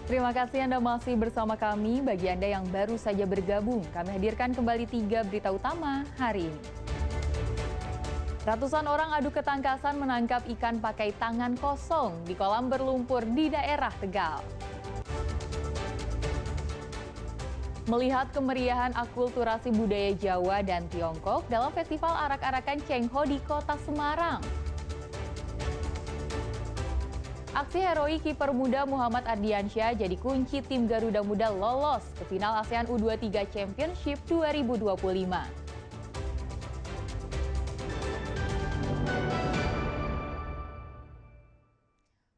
Terima kasih Anda masih bersama kami. Bagi Anda yang baru saja bergabung, kami hadirkan kembali 3 berita utama hari ini. Ratusan orang adu ketangkasan menangkap ikan pakai tangan kosong di kolam berlumpur di daerah Tegal. Melihat kemeriahan akulturasi budaya Jawa dan Tiongkok dalam Festival Arak-Arakan Cengho di Kota Semarang. Aksi heroik kiper muda Muhammad Ardiansyah jadi kunci tim Garuda Muda lolos ke final ASEAN U23 Championship 2025.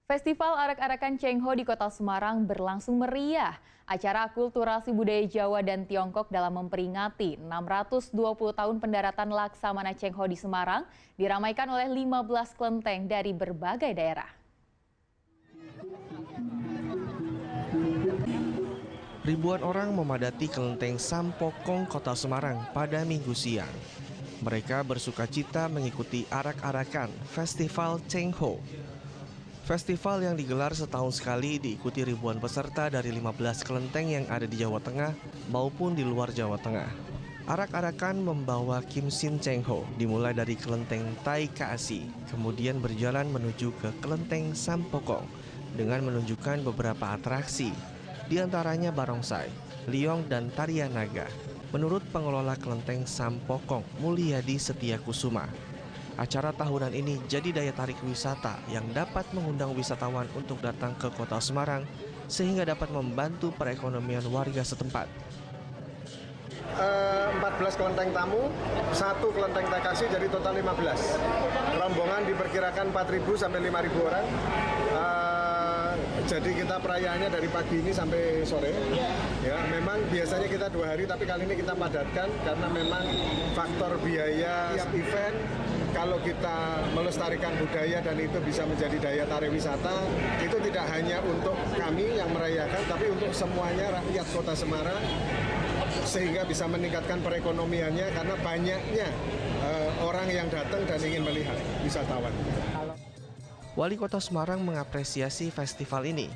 Festival Arak-Arakan Cengho di Kota Semarang berlangsung meriah. Acara akulturasi budaya Jawa dan Tiongkok dalam memperingati 620 tahun pendaratan Laksamana Cengho di Semarang diramaikan oleh 15 kelenteng dari berbagai daerah. Ribuan orang memadati kelenteng Sampokong, Kota Semarang pada Minggu siang. Mereka bersuka cita mengikuti arak-arakan Festival Cengho. Festival yang digelar setahun sekali diikuti ribuan peserta dari 15 kelenteng yang ada di Jawa Tengah maupun di luar Jawa Tengah. Arak-arakan membawa Kim Sin Cengho dimulai dari kelenteng Tai Kaasi, kemudian berjalan menuju ke kelenteng Sampokong dengan menunjukkan beberapa atraksi, di antaranya barongsai, liong, dan tarian naga. Menurut pengelola kelenteng Sampokong, Mulyadi Setiakusuma, acara tahunan ini jadi daya tarik wisata yang dapat mengundang wisatawan untuk datang ke Kota Semarang sehingga dapat membantu perekonomian warga setempat. 14 kelenteng tamu, 1 kelenteng TKC, jadi total 15. Rombongan diperkirakan 4.000 sampai 5.000 orang. Jadi kita perayaannya dari pagi ini sampai sore. Ya, memang biasanya kita 2 hari, tapi kali ini kita padatkan karena memang faktor biaya event. Kalau kita melestarikan budaya dan itu bisa menjadi daya tarik wisata, itu tidak hanya untuk kami yang merayakan, tapi untuk semuanya rakyat Kota Semarang, sehingga bisa meningkatkan perekonomiannya karena banyaknya orang yang datang dan ingin melihat, wisatawan. Wali Kota Semarang mengapresiasi festival ini.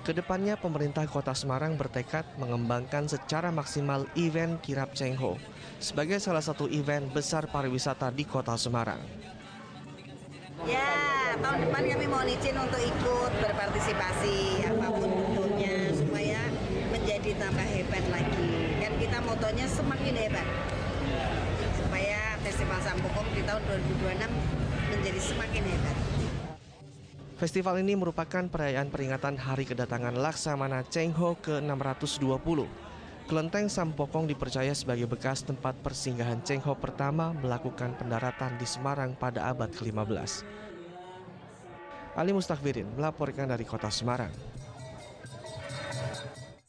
Kedepannya pemerintah Kota Semarang bertekad mengembangkan secara maksimal event Kirap Cengho sebagai salah satu event besar pariwisata di Kota Semarang. Ya, tahun depan kami mohon izin untuk ikut berpartisipasi apapun bentuknya supaya menjadi tambah hebat lagi. Kan kita motonya semakin hebat supaya Festival Sampokong di tahun 2026 menjadi semakin hebat. Festival ini merupakan perayaan peringatan hari kedatangan Laksamana Cengho ke-620. Kelenteng Sampokong dipercaya sebagai bekas tempat persinggahan Cengho pertama melakukan pendaratan di Semarang pada abad ke-15. Ali Mustakfirin melaporkan dari Kota Semarang.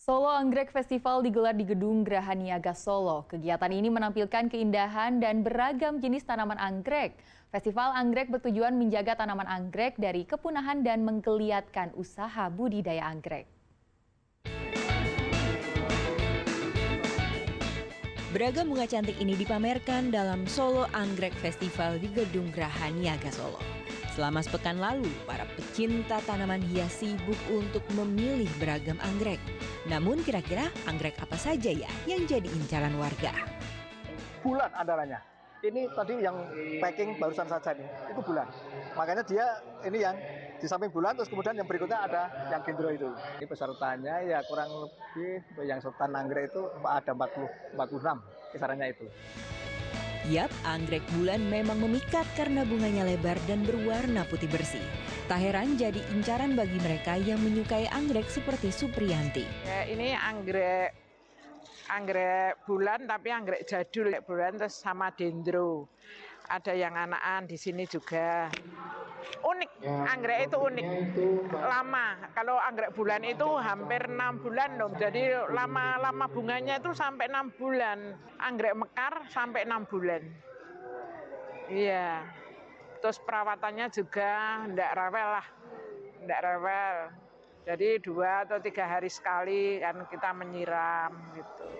Solo Anggrek Festival digelar di Gedung Geraha Niaga Solo. Kegiatan ini menampilkan keindahan dan beragam jenis tanaman anggrek. Festival anggrek bertujuan menjaga tanaman anggrek dari kepunahan dan menggeliatkan usaha budidaya anggrek. Beragam bunga cantik ini dipamerkan dalam Solo Anggrek Festival di Gedung Geraha Niaga Solo. Selama sepekan lalu, para pecinta tanaman hias sibuk untuk memilih beragam anggrek. Namun kira-kira anggrek apa saja ya yang jadi incaran warga? Bulan antaranya. Ini tadi yang packing barusan saja nih, itu bulan. Makanya dia ini yang di samping bulan, terus kemudian yang berikutnya ada yang gendro itu. Ini pesertanya ya kurang lebih yang sultan anggrek itu ada 46 kisarannya itu. Yap, anggrek bulan memang memikat karena bunganya lebar dan berwarna putih bersih. Tak heran jadi incaran bagi mereka yang menyukai anggrek seperti Supriyanti. Ya, ini anggrek bulan tapi anggrek jadul bulan terus sama dendro. Ada yang anakan di sini juga. Unik, anggrek itu unik. Lama. Kalau anggrek bulan itu hampir 6 bulan dong. Jadi lama bunganya itu sampai 6 bulan. Anggrek mekar sampai 6 bulan. Iya. Terus perawatannya juga enggak rewel. Jadi 2 atau 3 hari sekali kan kita menyiram gitu.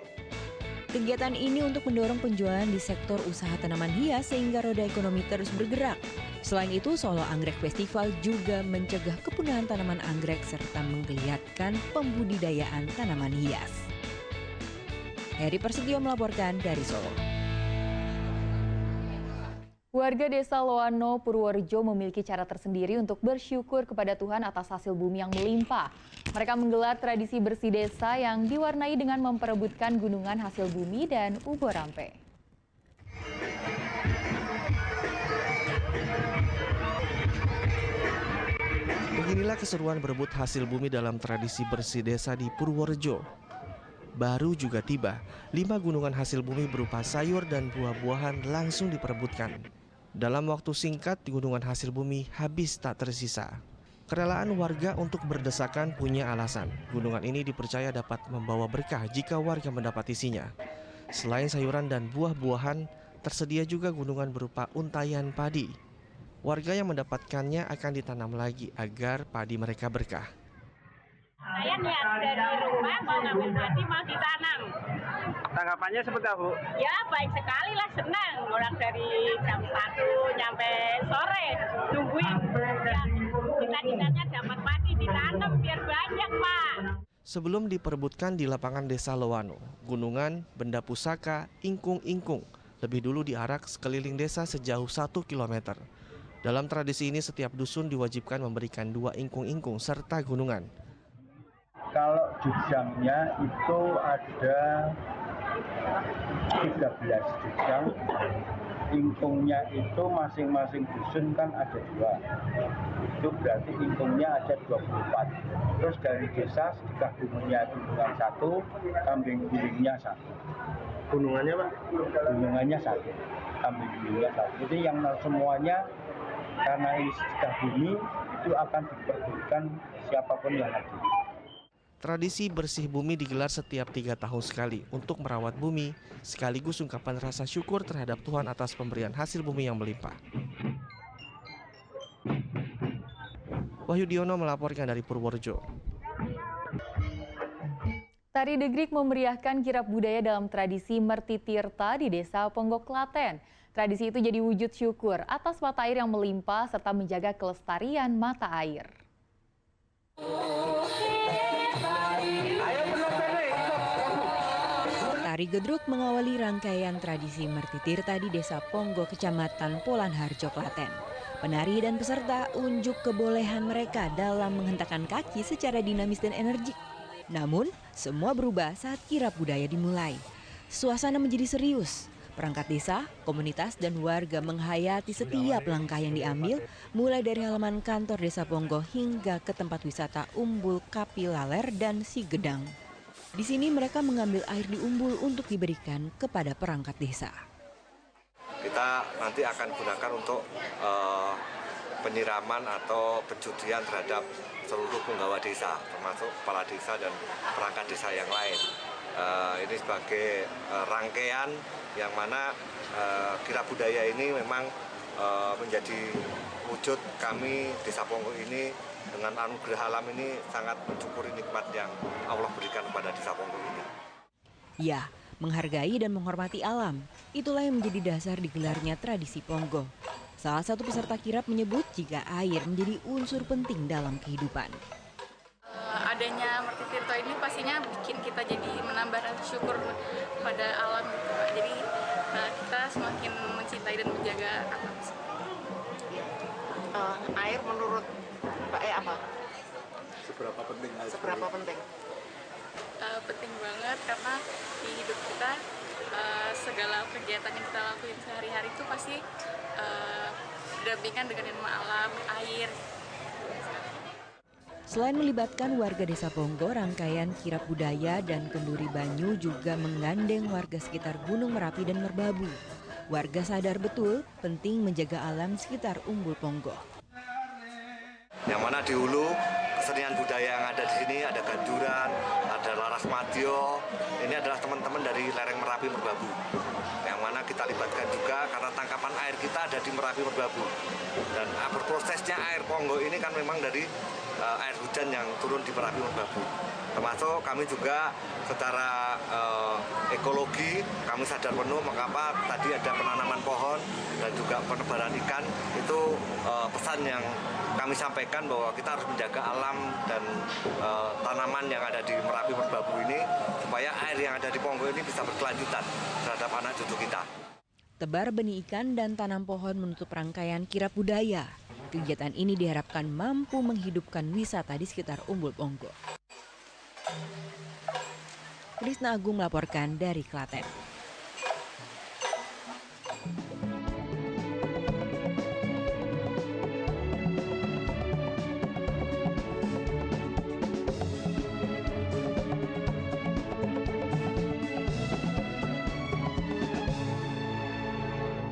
Kegiatan ini untuk mendorong penjualan di sektor usaha tanaman hias sehingga roda ekonomi terus bergerak. Selain itu, Solo Anggrek Festival juga mencegah kepunahan tanaman anggrek serta menggeliatkan pembudidayaan tanaman hias. Heri Prasetyo melaporkan dari Solo. Warga Desa Loano, Purworejo memiliki cara tersendiri untuk bersyukur kepada Tuhan atas hasil bumi yang melimpah. Mereka menggelar tradisi bersih desa yang diwarnai dengan memperebutkan gunungan hasil bumi dan ubur rampe. Beginilah keseruan berebut hasil bumi dalam tradisi bersih desa di Purworejo. Baru juga tiba, 5 gunungan hasil bumi berupa sayur dan buah-buahan langsung diperebutkan. Dalam waktu singkat, gunungan hasil bumi habis tak tersisa. Kerelaan warga untuk berdesakan punya alasan. Gunungan ini dipercaya dapat membawa berkah jika warga mendapat isinya. Selain sayuran dan buah-buahan, tersedia juga gunungan berupa untayan padi. Warga yang mendapatkannya akan ditanam lagi agar padi mereka berkah. Saya niat dari rumah mau ngambil padi mau ditanam. Tanggapannya seperti apa, Bu? Ya baik sekali lah, senang. Orang dari jam 1 nyampe sore nungguin. Ya, cita-citanya dapat padi ditanam biar banyak, Pak. Sebelum diperebutkan di lapangan Desa Loano, gunungan, benda pusaka, ingkung-ingkung lebih dulu diarak sekeliling desa sejauh 1 km. Dalam tradisi ini setiap dusun diwajibkan memberikan 2 ingkung-ingkung serta gunungan. Kalau jujangnya itu ada 13 jujang, ingkungnya itu masing-masing dusun kan ada 2. Itu berarti ingkungnya ada 24. Terus dari desa sedekah gunungnya itu gunungan 1, kambing gulingnya 1. Gunungannya, Pak? Gunungannya 1, kambing gulingnya 1. Jadi yang semuanya karena ini sedekah bumi itu akan diperbutkan siapapun yang hadir. Tradisi bersih bumi digelar setiap 3 tahun sekali untuk merawat bumi, sekaligus ungkapan rasa syukur terhadap Tuhan atas pemberian hasil bumi yang melimpah. Wahyu Diono melaporkan dari Purworejo. Tari Degrik memeriahkan kirap budaya dalam tradisi Merti Tirta di Desa Ponggok, Klaten. Tradisi itu jadi wujud syukur atas mata air yang melimpah serta menjaga kelestarian mata air. Tari Gedruk mengawali rangkaian tradisi Merti Tirta di Desa Ponggo, Kecamatan Polanharjo, Klaten. Penari dan peserta unjuk kebolehan mereka dalam menghentakkan kaki secara dinamis dan energik. Namun, semua berubah saat kirap budaya dimulai. Suasana menjadi serius. Perangkat desa, komunitas, dan warga menghayati setiap langkah yang diambil, mulai dari halaman kantor Desa Ponggo hingga ke tempat wisata Umbul Kapilaler dan Sigedang. Di sini mereka mengambil air di umbul untuk diberikan kepada perangkat desa. Kita nanti akan gunakan untuk penyiraman atau pencucian terhadap seluruh penggawa desa, termasuk kepala desa dan perangkat desa yang lain. Ini sebagai rangkaian yang mana kirap budaya ini memang menjadi wujud kami Desa Ponggo ini dengan anugerah alam ini sangat mensyukuri nikmat yang Allah berikan kepada Desa Ponggo ini. Ya, menghargai dan menghormati alam, itulah yang menjadi dasar digelarnya tradisi Ponggo. Salah satu peserta kirap menyebut jika air menjadi unsur penting dalam kehidupan. Adanya Merti Tirta ini pastinya bikin kita jadi menambah rasa syukur pada alam gitu, Pak. Jadi kita semakin mencintai dan menjaga alam. Air menurut Mbak apa? Seberapa penting? Seberapa penting? Penting banget karena di hidup kita segala kegiatan yang kita lakuin sehari-hari itu pasti berdampingan dengan ilmu alam, air. Selain melibatkan warga Desa Ponggo, rangkaian kirap budaya dan kenduri banyu juga menggandeng warga sekitar Gunung Merapi dan Merbabu. Warga sadar betul penting menjaga alam sekitar Umbul Ponggo. Yang mana di hulu kesenian budaya yang ada di sini, ada ganduran, ada laras madyo. Ini adalah teman-teman dari lereng Merapi Merbabu, yang mana kita libatkan juga karena tangkapan air kita ada di Merapi Merbabu. Dan berprosesnya air Ponggo ini kan memang dari air hujan yang turun di Merapi Merbabu. Termasuk kami juga secara ekologi, kami sadar penuh mengapa tadi ada penanaman pohon dan juga penebaran ikan. Itu pesan yang kami sampaikan bahwa kita harus menjaga alam dan tanaman yang ada di Merapi Merbabu ini supaya air yang ada di Ponggo ini bisa berkelanjutan terhadap anak cucu kita. Tebar benih ikan dan tanam pohon menutup rangkaian kirap budaya. Kegiatan ini diharapkan mampu menghidupkan wisata di sekitar Umbul Ponggo. Krisna Agung melaporkan dari Klaten.